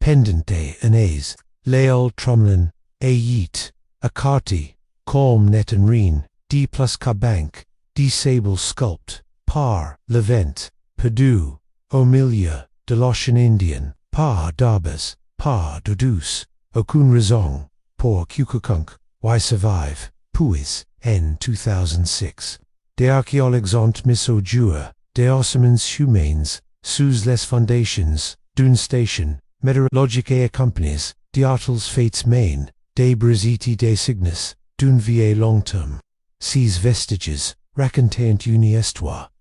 pendente anase, leol Tromelin, a yeet, a carty, calm net and reen, d plus cabank, d sable sculpt, par, levent, Purdue, Omilia, Deloshan Indian, par darbas, par dodus, okun razong, por kukukunk, why survive, puis, n 2006. De archéologues ont mis au jour, des ossements humains, sous les fondations, d'une station, météorologique et accompagnées, d'artles fates main, des brisiti des signes, d'une vie long terme. Ces vestiges, racontent une histoire.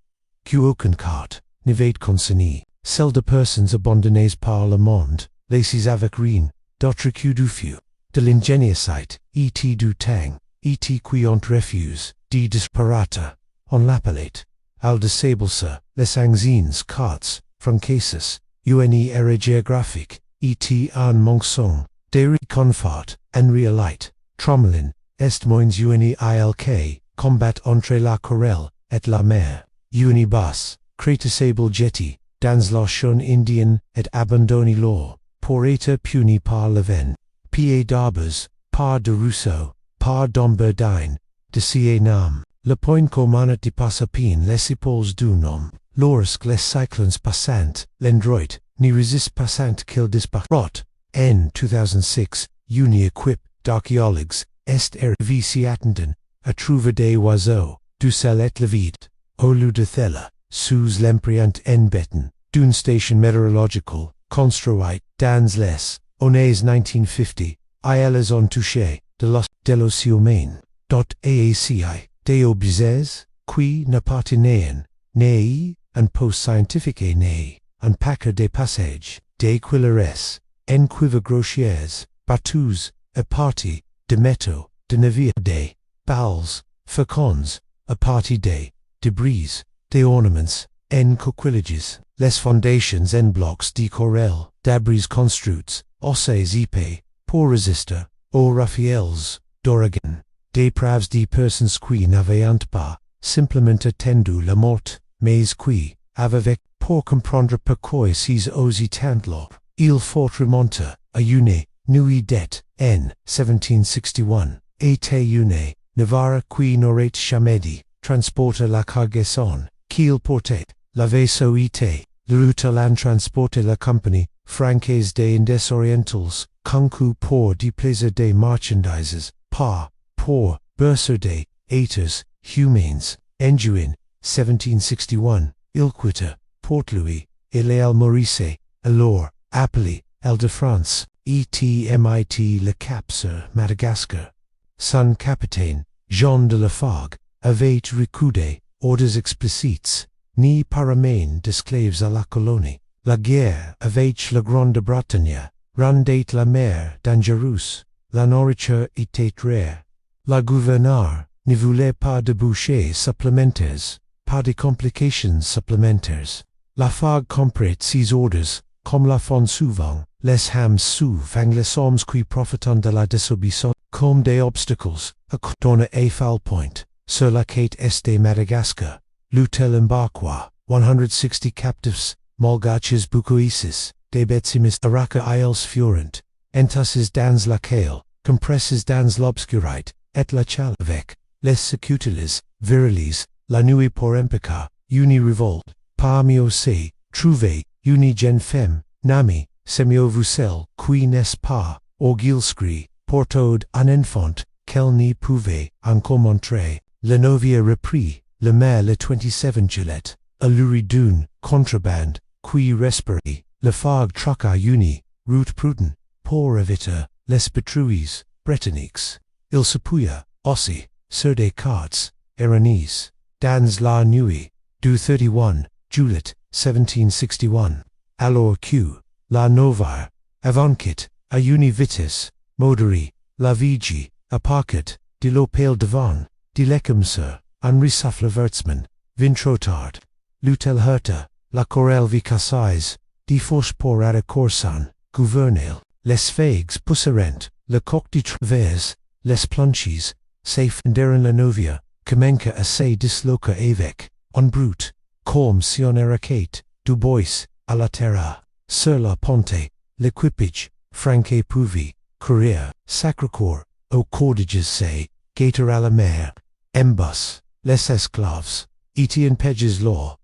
Qui aucun carte, n'avait concerné, celle de personnes abandonnées par le monde, laissées avec rien, d'autres que du feu, de l'ingéniosité, et du temps, et qui ont refuse, de disparata, on l'appelait, al disableser, les anxines cartes, francases, une era géographique, et en monson, des reconfort, en réalité, Tromelin, est moins une ilk, combat entre la querelle, et la mer, une basse, crétisable jetty, dans l'ocean Indien, et abandonné l'or, pour être puni par le vent, pied d'arbres, par de Rousseau, par d'Omberdine, de Sienam, le point commun dépasse à peine les épaules d'un homme, lorsque les cyclones passant, l'endroit, n'y résiste passant qu'il disparot, en 2006, une équipe d'archéologues, est RVC attendant, à trouver des oiseaux, du sel et le vide, au lieu de thella, sous l'empreinte en béton, d'une station météorologique, construite, dans les années 1950, et elles ont touché, de los humains, AACI, des objets, qui n'appartenaient, ni, un post scientifique ni, un paquet de passages, des cuillères, en cuivre grossiers, bateaux, a partie, de métaux, de navires, des balles, faucons, a partie des débris, des ornements, en coquillages, les fondations en blocs de corail, d'abris construits, osses épais, pour résister, aux Raphaëls, d'Oregon, des praves de personnes qui n'avaient pas, simplement attendu la mort, mais qui, avaient, pour comprendre pourquoi ces osés tant l'or, il faut remonter, à une, nuit det, en 1761, et une, Navarre qui n'aurait jamais dit, transporter la cargaison, qu'il portait, la vaisseau était, le routelan transporter la compagnie, francaise des Indes orientales, concours pour déplacer des marchandises, par, pour, bercer des, êtres, humains, enjuin, 1761, il quitta, Port-Louis, il est Maurice, alors, appelé, el de France, et-mit le cap sur Madagascar. Son capitaine, Jean de Lafargue, avait recoudé, ordres explicites, ni paramain d'esclaves à la colonie. La guerre avec la Grande-Bretagne rendait la mer dangereuse, la nourriture était rare. La gouverneure ne voulait pas de bouchées supplémentaires, pas de complications supplémentaires. Lafargue comprit ses ordres, comme la font souvent, les hams souvent les hommes qui profitent de la désobéissance, comme des obstacles, à donner a foul point, sur la quête est de Madagascar, l'hôtel embarquois, 160 captives, malgaches bucoisis, des bêtimes araca isles furent, entasses dans laquelle, compresses dans l'obscurité, et la chale avec, les secutiles, virilis, la nuit pour empica, une révolte, parmi aussi, trouver, une jeune femme, nami, semio-vucel, qui n'est pas, orguilscrit, portode un enfant, qu'elle n'y pouvait, encore montrer, le novia repris, le maire le 27 Juillet, à l'uridune, contrabande, qui respirait, le fargue troca uni, route prudent, pour éviter, les pétrouilles, britanniques. Il s'appuya, aussi, sur des cartes, erronées, dans la nuit, du 31, Juillet, 1761, alors que, la novare, avanquit, à une vitesse, modérée, la vigie, à parquet, de l'opale devant, de l'écumseur, un rissaflevertsman, vintrotard, l'hôtel herta, la corelle vicassais, de force pour à corsan, gouvernel, les faigs pousserent, le coq de travers, les planches, safe deren la novia, comenca a se disloca avec, en brute, comme si on era quête, du bois, à la terra, sur la ponte, l'équipage, franquet pouvi, courir, sacre-corps, aux cordages say, gaiter à la mer, embus, les esclaves, etian peges law,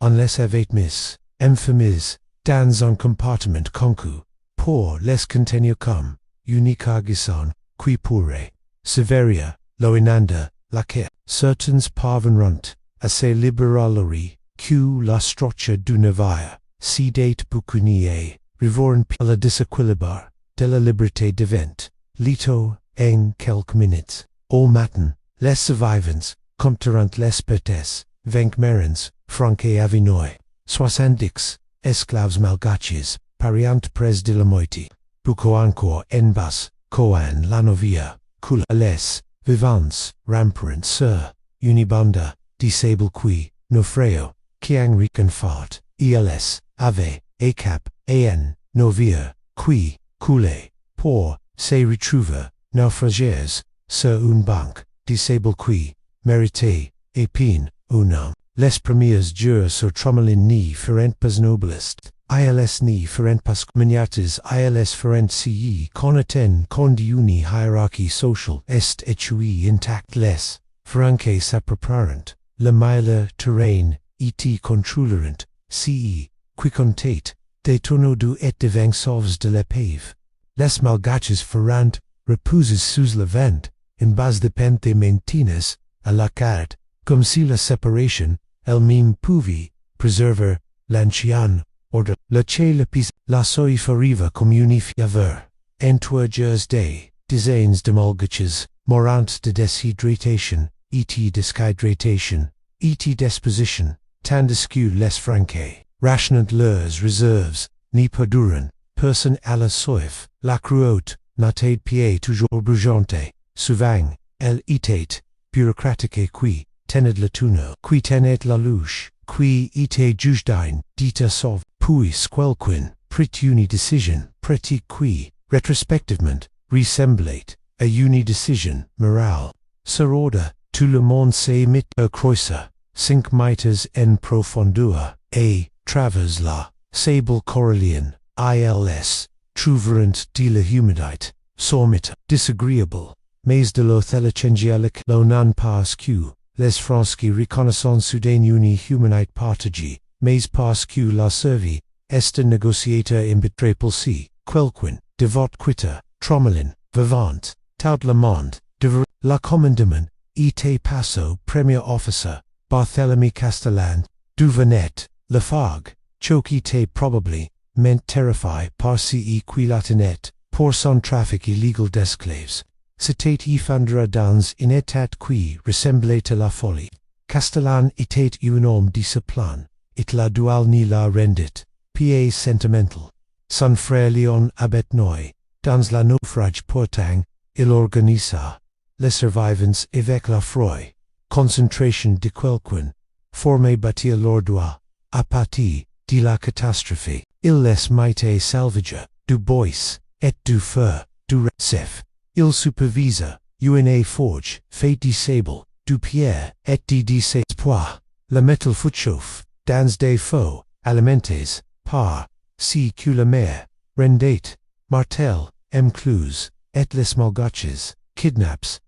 unless avait miss, emphamis, dans un compartiment concu, pour les contenir comme, unique arguison, qui pourrait, severia, loinanda, laquelle, certains parvinrent, à ces libéraleries, que la structure du navire, si date bucunier, revorent à la diséquilibre, de la liberté devant, lito, en quelques minutes, au matin, les survivants, compteront les petits, vencmerens, franquet avinois, 70, esclaves malgaches, pariant pres de la moitié, buco encore en bas, coan la novia, cul les, vivants, ramparant sur, unibanda, disable qui, naufrage, quiang reconfort, els, ave, acap, an, novia, qui, coulé, pour, se retrouver, naufragés, sur une banque, disable qui, mérité, épine, unum, les premiers jours sur Tromelin ni ferent pas noblest, ils ni ferent pas miniates ils ferent ci connaten condiuni hierarchie social est etui intact les, franque s'approparent, le mile terrain, et controlerent, ci, quicontate, des tonneaux du et devant sauves de l'épave. Les malgaches ferant, repouses sous le vent, in base de pente maintenance, à la carte, comme si la séparation, elle-même pouvait, preserver, l'ancien, ordre, le che le pis, la soi fariva comme unifiaver, en 3 jours day, dizaines de malgaches, morant de déshydratation, et déshydratation, et disposition, tandis les franquets, rationnant leurs réserves, ni perdurant, person à la soif, la cruauté, n'attade pied toujours brugante, souvent, elle était, bureaucratique qui, tenait le tunnel, qui tenait la louche, qui était jugedain, dita sauve, puis quelqu'un, prit une décision, petit qui, rétrospectivement, ressemblait, à une décision, morale. Sur ordre, tout le monde s'est mis à croiser, 5 mètres en profondeur, et, travers la, sable corallienne, ils, trouveront de la humidité, sommite, disagréable, mais de l'eau angélique, l'eau non parce que, les francs qui reconnaissance soudain une humanité partagée, mais parce que la survie, est un négociateur imbitrable si, quelqu'un, de votre quitter, Tromelin, vivant, tout le monde, de la commandement, était passo premier officer, Barthélemy Castellan, du Venet, le fog, choque était probably, ment terrifié par ce qui l'attenait, pour son trafic illégal d'esclaves. C'était effondré dans une état qui ressemblait à la folie. Castellan était un homme discipline, et la dual ni la rendit, pied sentimental. Son frère Léon Abetnoy, dans la naufrage pourtant, il organisa, les survivants avec la Vraie, concentration de quelqu'un, formé bâtir l'ordre, à partir de la catastrophe, il les mitait salvager, du bois, et du feu, du recef. Il supervisa, une forge, fait disable, du pierre, et de espoir, le métal fout chauffe, dans des faux, alimentes, par, si que la mer, rendait, martel, clous, et les malgaches, kidnaps,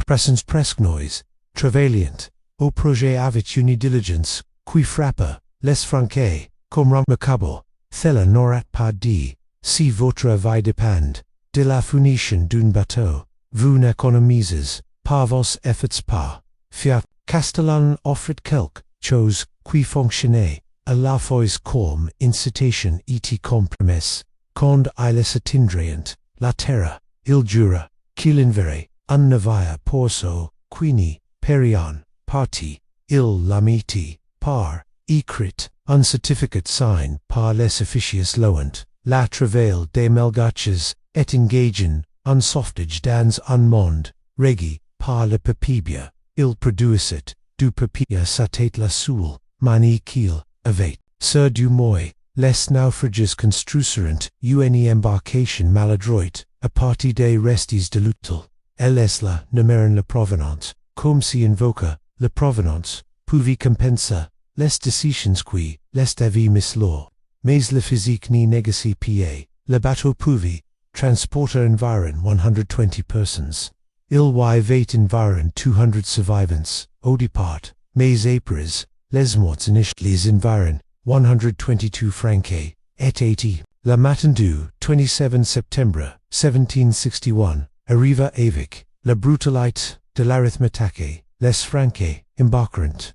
presence presque noise, travaillant, au projet avec une diligence, qui frappa, les franquets, comme ram macabre, thela n'aurait pas dit, si votre vie dépend, de la finition d'un bateau, vous n'économisez, pas vos efforts pas, fiat, Castellan offrit quelque chose, qui fonctionnait, à la fois comme incitation et compromis, quand ils atteindrient, la terre, il jura, qu'il enverrait, un navire pour so, quini, perion, parti, il l'amiti, par, écrit, un certificate signed par les officiers loant, la travail des malgaches, et engageant, un sauvetage dans un monde, régi, par le papibia, il produisit, du papier sa tête la soule, mani qu'il, avait, sur du moi, les naufrages construisirent une embarcation maladroite, à partir des restes de l'outil, elles la nommèrent la provenance, comme si invoca, la provenance, pouvait compenser, les décisions qui, les avis mislor, mais le physique ni négocie pied, Le bateau pouvi, transporter environ 120 persons. Il y avait environ 200 survivants, au départ, mais après, les morts initiales environ 122 francs, et 80. Le matin du 27 septembre 1761, arriva avec la brutalité de l'arithmétique, les francs embarqueront,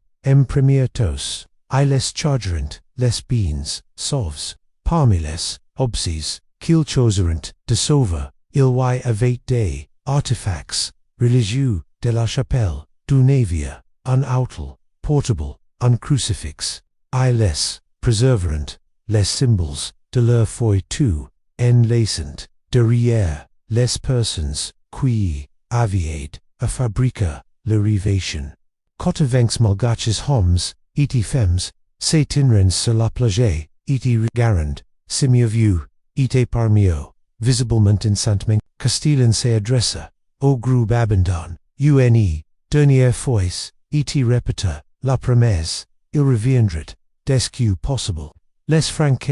premier tos, les chargeront, les beans, sauves, parmi les obses, qu'ils choisirent de sauver, il y avait des artefacts religieux de la chapelle, du navire, un autel, portable, un crucifix, les preserveront, les symboles de leur foi tout, en laissant derrière les personnes qui avaient à fabriquer l'arrivation. Quatre-vingts malgaches hommes et femmes s'étinrent sur la plage et regardant, si mieux vu, et parmi eux, visiblement insantement, Castillan s'adressa au groupe abandon, une dernière fois, et répéta la promesse, il reviendrait, dès que possible. Les francs,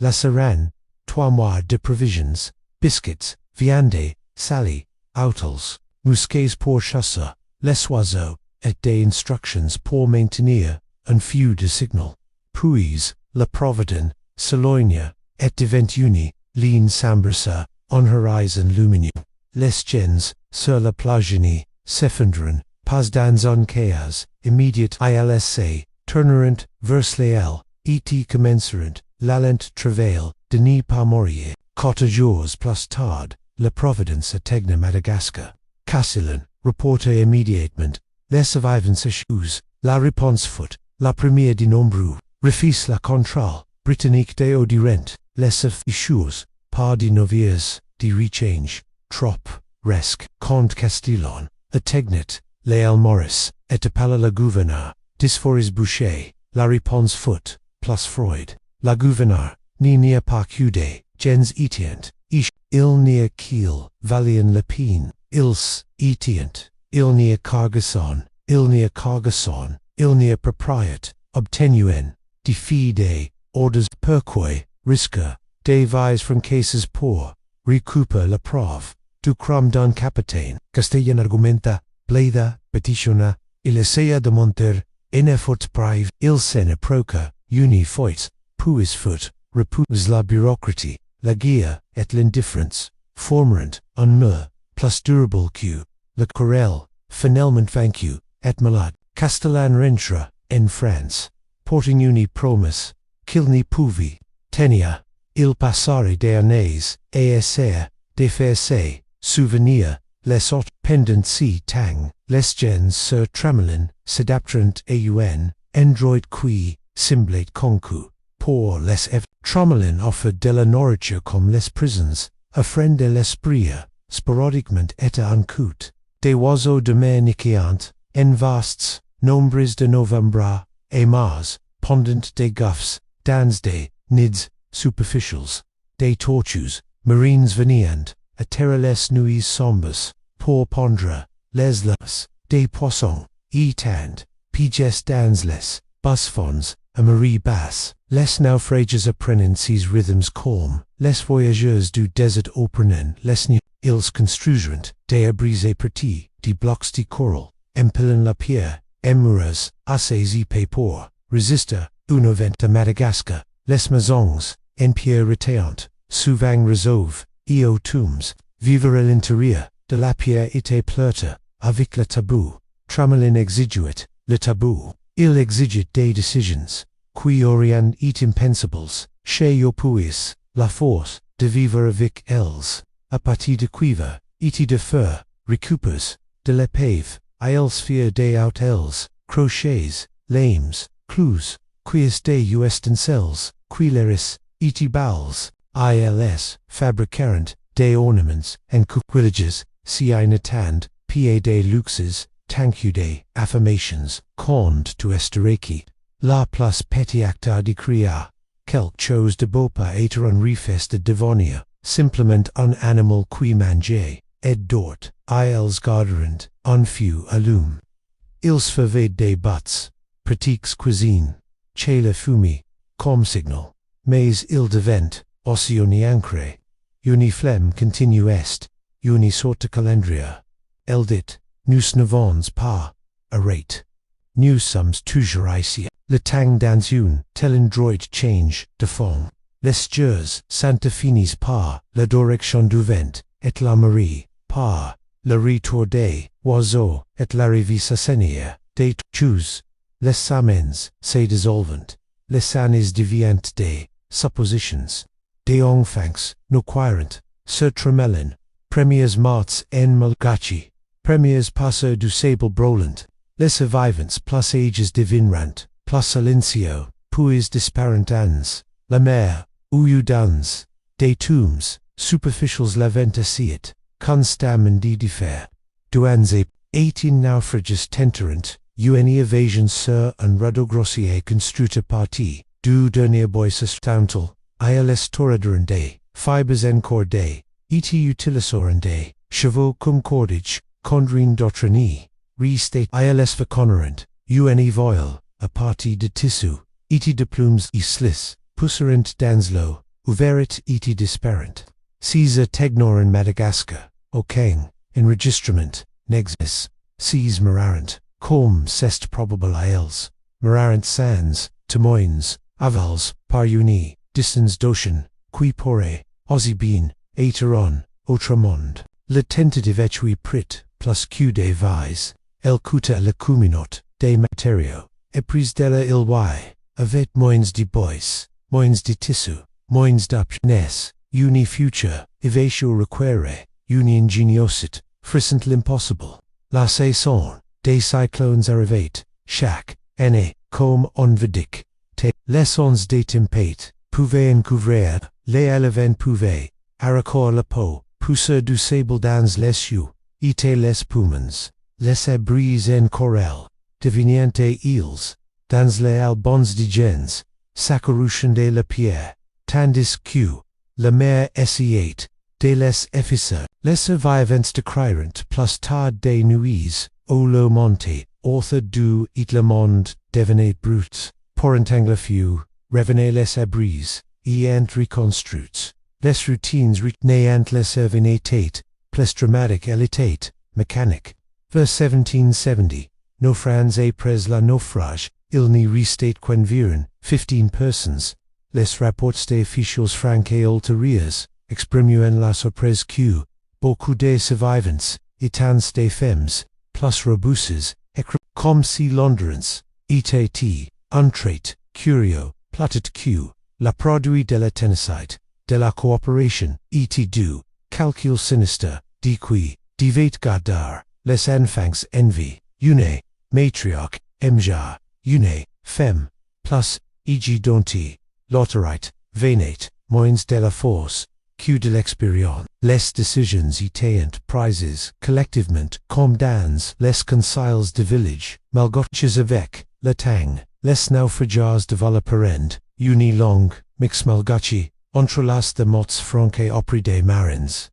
la serran, 3 mois de provisions, biscuits, viande, salée, outils, mousquets pour chasser, les oiseaux, et des instructions pour maintenir un feu de signal. Puis, la providence, s'éloigna, et devint uni, ligne s'embrassa, en horizon lumineux. Les gens, sur la plage s'effondrent, pas dans un chaos, immédiat ilsc, tourneront, vers les et commenceront, l'alent travail, de n'y pas mourir. 4 jours plus tard, la providence atteignit Madagascar. Castillan, reporta immédiatement, les survivants échouent, la réponse fut, la première de nombreux, refuse la contrôle, britannique de odorent, les échoues, pas de navires, de rechange, trop, resque, contre Castillan, atteignit, les Maurice, et appela la gouverneur, disforis boucher, la réponse fut, plus Freud, la gouverneur, n'y a pas cudé, gens etient, il n'y a qu'il, valien la peine, ils etient, il n'y a cargason, il n'y a cargason, il n'y a propriété, obtenuen, diffide, ordres pourquoi, risque, devise from cases pour, recouper la preuve, du crime d'un capitaine, Castellan argumenta, bleda, petitionna, il essaya de monter, en fut prive, il s'en proca, uni foit, puis fut, repousse la bureaucratie, la guerre, et l'indifference, formeront, un mur, plus durable que, la querelle, finalement vaincu, et malade, Castellan rentra, en France, porting une promesse, qu'il n'y pouvait, tenir, il passerait des années, et essayer, de faire ses, souvenirs, les autres, pendant si tang, les gens sur Tromelin, s'adapteront à endroit qui, semblait concu, pour les Tromelin offered de la nourriture comme les prisons, offrant de l'esprit, sporadiquement et en coûte, des oiseaux de mer niquant, en vastes, nombres de novembre, et mars, pendant des gouffres, dans des nids, superficials, des tortues, marines venant, à terre les nuits sombres, pour pondre, les laps, des poissons, étant, piges dans les, basfons, à marée basse, les naufrages apprennent ces rhythms calmes, les voyageurs du désert apprennent les nuits, ils construisent, des abris petits, des blocs de coral, empilant la pierre, amoureux, assez épais pour, résister, un vent à Madagascar, les maisons, en pierre retéante, souvent résolvent, et aux tombes, vivre à l'intérieur, de la pierre était pleutre, avec le tabou, Tromelin exigeait, le tabou, il exigeait des décisions, qui auraient été impensables, chez puis, la force, de vivre avec elles, à partir de cuivre, et de fer, recoupers, de l'épave, à elles faire des outels, crochets, lames, clous, quies des ustensiles, quilleris, et balles, ils, fabricarent, des ornements, en cuquillages, si n'attend, pied des luxes, tancude, affirmations, conde to estereki, la plus petit acteur de créa, quelque chose de beau pas être un refest de devenir, simplement un animal qui mangeait, et dort, ils garderont, un feu allume. Ils faisaient des buts, pratiques cuisine, chez la fumée, comme signal, mais il devint, Ossioni ancre. Uni flem continue est. Uni sorta calendria. Eldit. Nous n'avons pas. A rate. Nous sommes toujours ici. Le temps dans une telle droit change de fond. Les jours sont finis par la direction du vent et la marée, par le retour des oiseaux et l'arrivée saisonnière des choses. Les semaines se dissolvent. Les années deviennent des suppositions. Des enfants n'acquirent sur Tromelin. Premiers morts en Malgachi. Premiers passeurs du sable brûlant. Les survivants plus ages revinrent, plus silencio, puis disparent la mer, ou dans des tombs, superficials laventaciat, constam and diffère. Duanze, 18 naufrages tenterant, une evasion sur un radeau grossier construite partie, du dernier bois sustantal, ils toradurent des, fibres encore des, et utilisaurent des, chevaux cum cordage, condrine d'autreni. Restate ils faconerant, une voile, a partie de tissu, et de plumes islis, pusserant dans l'eau, ouverit et disparent. Caesar tegnoran Madagascar, Okang, enregistrement, nexus, seas mararant, com cest probable ils, mararant sans, témoins, avals, par uni, distance d'ocean, qui pourrait, ossibien, aeteron, autremond. Le tentative etui prit, plus q des vise. El cuta le cuminot, de materio, epris della ilwai, avet moins de bois, moins de tissu, moins d'opnes, uni future, evatio requere, uni ingeniosit, frissant l'impossible. La saison, des cyclones arrivate, chaque année, comme on vidic, te, lessons des tempêtes, pouvaient encouvrir, les élevens pouvaient, aracor la peau, pousser du sable dans les cieux, et les poumons. Laissez brise en corel, deviniente îles, dans les albons de gens, saccaruchende la pierre, tandis que, la mer essayait, de les efficer, les survivants décrierent plus tard des nuits, au le monte, author du et le monde devenait brut, porant angle few, revenez les abris, et ent reconstruits, les routines n'ayant les ervinatate, plus dramatique elitate, mécanique. Verse 1770, naufrans après la naufrage, il n'y restate qu'environ 15 persons, les rapports des officials franques ultérieurs, exprimuent la surprise que, beaucoup des survivants, étant des femmes, plus robustes, comme si l'endurance, était, entrait, curio, platit que, la produit de la ténacité, de la coopération, était du, calcul sinister, de qui, devait gardar, les enfants envie, une, matriarche, emja, une, femme, plus, eg donti, l'autorite, venate, moins de la force, que de l'expérience. Les décisions étaient prises, collectivement, comme dans les conseils de village, malgoches avec, le temps, les naufrageurs développerent, une langue, mix malgache, entre las de mots franques auprès des marins.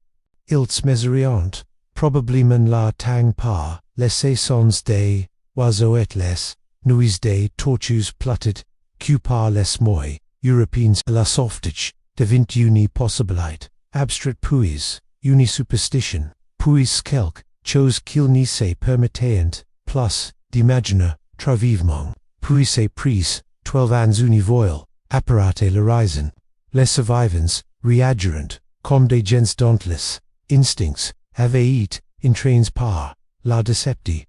Ils mesuriant, probablement la tang par, les saisons des, oiseaux et les, nuits des tortues plated, que par les mois, européens la softage, devint uni possibilité, abstrait puis, uni superstition, puis quelque, chose qu'il n'y se permettait, plus, d'imaginer, très vivement, puis se prise, 12 ans uni voile, apparate l'horizon, les survivants, reagirant, comme des gens dauntless, instincts, avaient entraînés par, la decepti,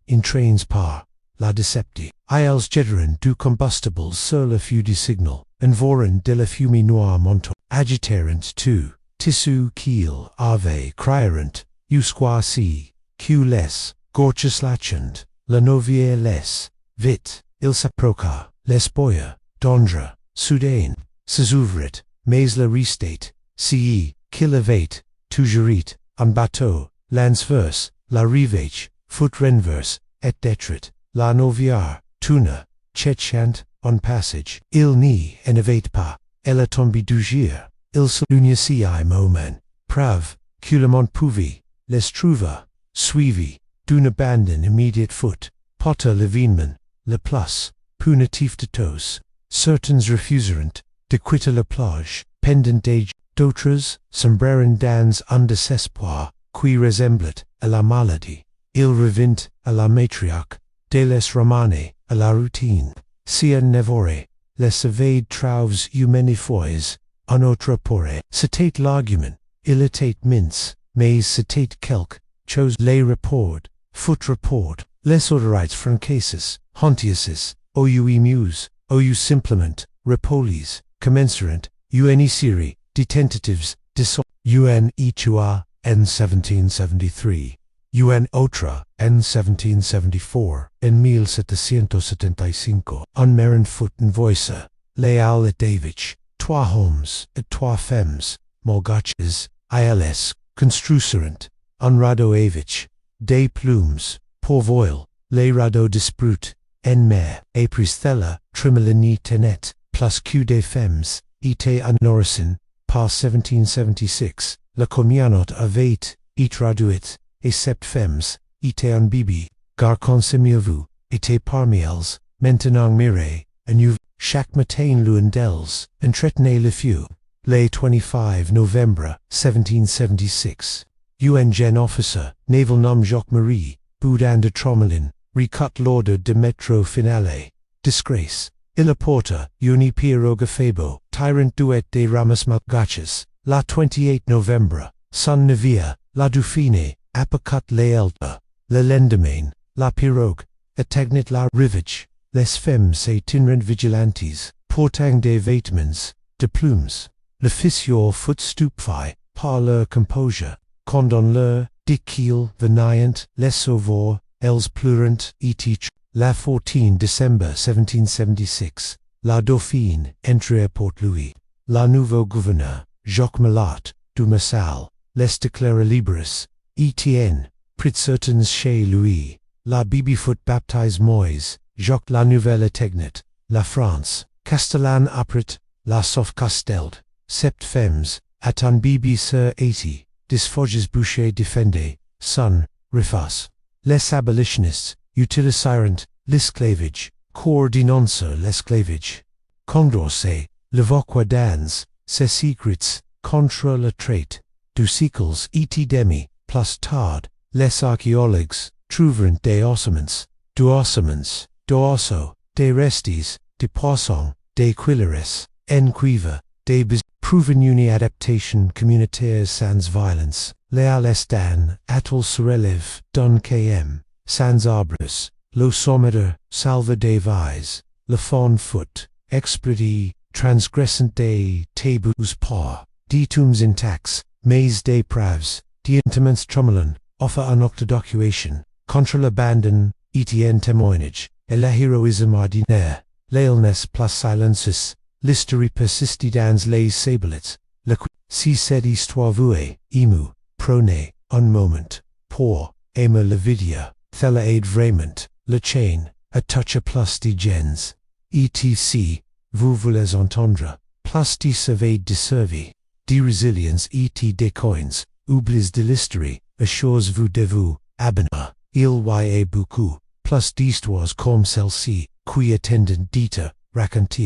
entraînés par, la decepti. Ils jetteront du combustible sur le feu du signal, envorent de la fumée noire montant, agiteront tout, tissu qu'il avait crieront, usquoi si, que les, gorgeous lachant, la novier les, vite, il s'approcha, les boya, dondra, soudain, s'ouvrit, mais la restate, si, qu'il avait, toujours un bateau, transverse, la rivage, foot renverse, et détruite, la novière, tuna, chechant, en passage, il n'y en avait pas, elle a tombé du gire, il se l'unici moment, prave, que le monde pouvait, les trouva, suivi, d'une abandon immediate foot, potter l'événement, le plus, punitif de tous, certains refuseront, de quitter la plage, pendant des d'autres, sombreren dans un désespoir, qui ressemblait à la maladie. Il revint à la matriarche, de les ramener à la routine. Si un nevore, les evade trouves humanifois, un autre pourrait. C'était l'argument, il était mince, mais c'était quelque chose les report, foot report, les autorites francaces, hontiaces, ou muse, ou simplement, repolis, commensurant, uniciri, detentatives, un etua, n 1773. Un autre, en 1774, en 1775, un meron foot en voice, leal et Davidge, trois hommes et trois femmes, morgaches, ils, construisirent, un radeau avec, des plumes, pour voile, les radeaux disprut, en mer, et Priscilla, Tromelin tenet, plus que des femmes, était un nourrisson, par 1776, le communauté avait, et traduit, et sept femmes, étaient un bibi, garcon semi-vous, était parmi elles, maintenant miré, and chaque matin l'un d'elles, entretenait le feu, le 25 novembre, 1776. Un jeune officer, naval nom Jacques-Marie, boudin de Tromelin, recut l'ordre de métro finale. Disgrace. Il apporta, uni pieroga febo, tyrant duet des ramas malgaches, la 28 novembre, son navire, la Dauphine, apicut l'elta, le lendemain, la pirogue, atteignit la rivage, les femmes et tinrent vigilantes, portant des vêtements, de plumes. L'officier fut stupéfait par leur composure, quand on leur dit qu'ils venaient les sauver, elles pleurant et la 14 décembre 1776, la Dauphine entra à Port-Louis. La nouveau gouverneur, Jacques Mallat, du Massal, les déclara libres, Etienne, prit certains chez lui, la Bibi fut baptise Moïse, Jacques la nouvelle atteignit, la France, Castellan apprit, la sauf casteld, sept femmes, at un Bibi sur 80, disforges boucher défendait, son, refas. Les abolitionnistes, utilisirent, l'esclavage, corps dénoncer l'esclavage. Condorcet, l'évoqua dans, ses secrets, contre le trait, du siècles et demi, plus tard, les archéologues, trouvèrent des ossements, d'osso, des restes, de poissons, des cuillères, en cuivre, des prouvent une adaptation communautaire sans violence, léal estan, atoll se relève, d'un km, sans arbres, l'osomètre, salve des vies, le faune foot, expédie, transgressant des tabous par, ditums intax, mais des praves, d'intimens Tromelin, offer un octodocuation, contre l'abandon, et témoignage, et la héroïsme ordinaire, l'ailness plus silences, l'histoire persiste dans les sablets, si cette histoire vouée, emu, prenez, un moment, pour, aimer la vidéo, thella aide vraiment, le chain, a toucher plus de gens, etc., vous voulez entendre, plus de sauver de survie, de résilience et des coins, oublis de l'histoire, a chose vous de vous, abandonna, il y a beaucoup, plus d'histoires comme celle-ci, qui attendent d'être racontées.